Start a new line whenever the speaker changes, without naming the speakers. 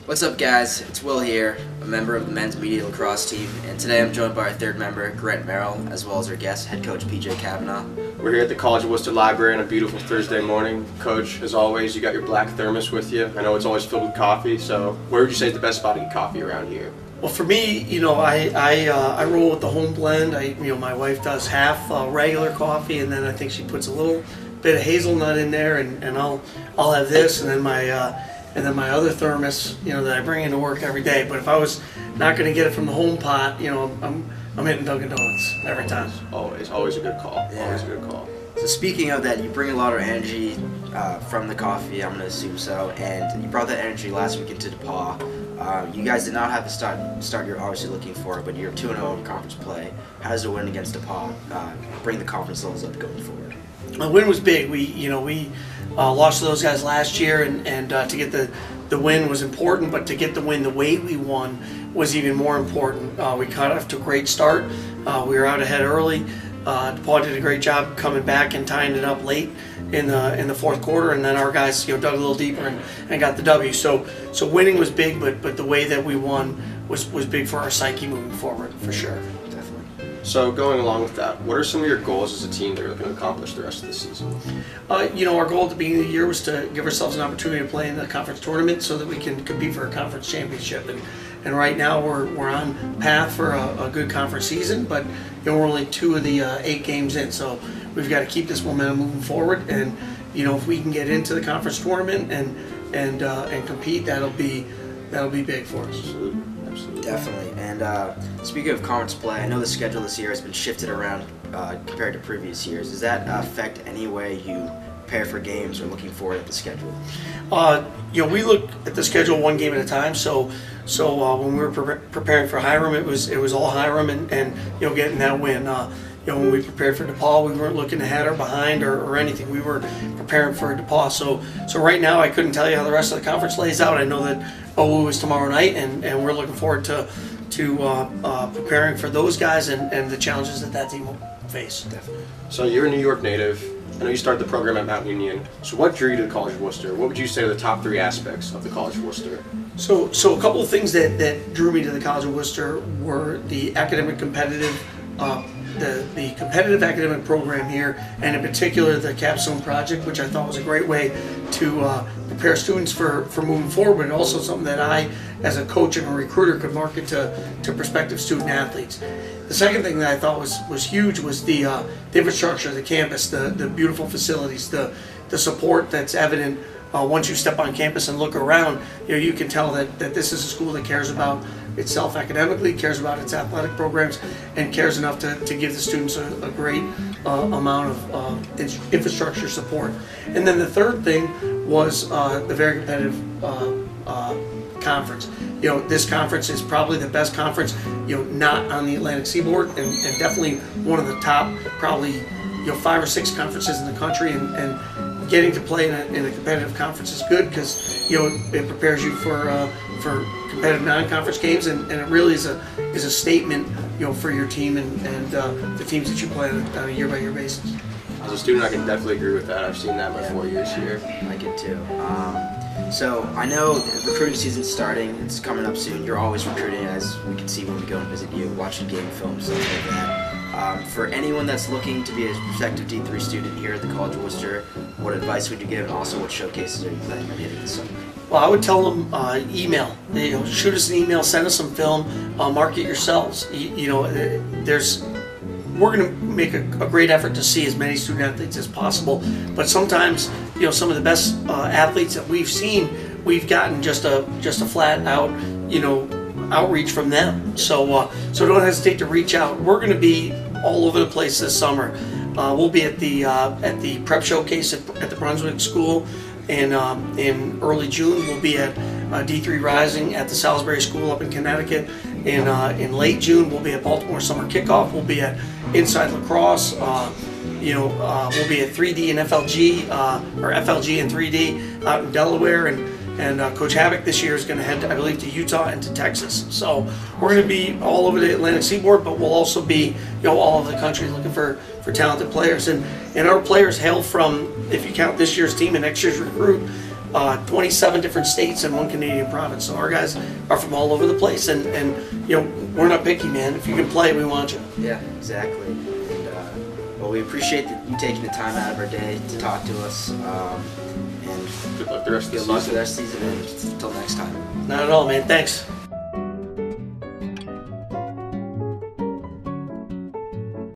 What's up, guys? It's Will here, a member of the men's media lacrosse team, and today I'm joined by our third member, Grant Merrill, as well as our guest, Head Coach P.J. Kavanagh.
We're here at the College of Wooster Library on a beautiful Thursday morning. Coach, as always, you got your black thermos with you. I know it's always filled with coffee, so where would you say is the best spot to get coffee around here?
Well, for me, I roll with the home blend. My wife does half regular coffee, and then I think she puts a little bit of hazelnut in there, and I'll have this, and then my other thermos, that I bring into work every day. But if I was not going to get it from the home pot, I'm hitting Dunkin' Donuts every time.
Always a good call.
Yeah.
Always a good call.
So speaking of that, you bring a lot of energy from the coffee, I'm going to assume so, and you brought that energy last week into DePaul. You guys did not have the start you're obviously looking for, but you're 2-0 in conference play. How does the win against DePaul bring the conference levels up going forward?
The win was big. We lost to those guys last year, and to get the win was important, but to get the win the way we won was even more important. We got off to a great start. We were out ahead early. DePaul did a great job coming back and tying it up late in the fourth quarter, and then our guys dug a little deeper and got the W. So winning was big, but the way that we won was big for our psyche moving forward, for sure.
So going along with that, what are some of your goals as a team that you're looking to accomplish the rest of the season?
Our goal at the beginning of the year was to give ourselves an opportunity to play in the conference tournament so that we can compete for a conference championship. And right now we're on path for a good conference season, but we're only 2 of the 8 games in, so we've got to keep this momentum moving forward. And if we can get into the conference tournament and compete, that'll be big for us.
Absolutely.
Definitely. And speaking of conference play, I know the schedule this year has been shifted around compared to previous years. Does that affect any way you prepare for games or looking forward at the schedule?
We look at the schedule one game at a time. So when we were preparing for Hiram, it was all Hiram and getting that win. When we prepared for DePaul, we weren't looking ahead or behind or anything. We were preparing for DePaul. So right now, I couldn't tell you how the rest of the conference lays out. I know that OU is tomorrow night, and we're looking forward to preparing for those guys and the challenges that team will face.
Definitely.
So you're a New York native. I know you started the program at Mount Union. So what drew you to the College of Wooster? What would you say are the top 3 aspects of the College of Wooster?
So a couple of things that drew me to the College of Wooster were the academic competitive, the competitive academic program here, and in particular the Capstone Project, which I thought was a great way to prepare students for moving forward, and also something that I, as a coach and a recruiter, could market to prospective student athletes. The second thing that I thought was huge was the infrastructure, the campus, the beautiful facilities, the support that's evident once you step on campus and look around. You can tell that this is a school that cares about itself academically, cares about its athletic programs, and cares enough to give the students a great amount of infrastructure support. And then the third thing was the very competitive conference. This conference is probably the best conference, not on the Atlantic Seaboard, and definitely one of the top, probably 5 or 6 conferences in the country. And getting to play in a competitive conference is good because it prepares you for competitive non-conference games, and it really is a statement for your team and the teams that you play on a year-by-year basis.
As a student, I can definitely agree with that. I've seen that my 4 years here.
I get too. So I know recruiting season's starting. It's coming up soon. You're always recruiting, as we can see when we go and visit you, watching game film, stuff like that. For anyone that's looking to be a prospective D3 student here at the College of Wooster, what advice would you give, and also what showcases are you planning on hitting this summer?
Well, I would tell them email. Shoot us an email, send us some film, market yourselves. We're going to make a great effort to see as many student athletes as possible, but sometimes some of the best athletes that we've seen, we've gotten just a flat out outreach from them. So don't hesitate to reach out. We're going to be all over the place this summer. We'll be at the prep showcase at the Brunswick School in early June. We'll be at D3 Rising at the Salisbury School up in Connecticut. In late June, we'll be at Baltimore Summer Kickoff. We'll be at Inside Lacrosse. We'll be at 3D and FLG, or FLG and 3D out in Delaware. And Coach Havoc this year is going to head, I believe, to Utah and to Texas. So we're going to be all over the Atlantic Seaboard, but we'll also be all over the country looking for talented players. And our players hail from, if you count this year's team and next year's recruit, 27 different states and 1 Canadian province. So our guys are from all over the place, and you know, we're not picky, man. If you can play, we want you.
Yeah, exactly. And well, we appreciate you taking the time out of our day to talk to us. And
Good luck the rest of the
good luck
season.
the rest of the season. And until next time.
Not at all, man. Thanks.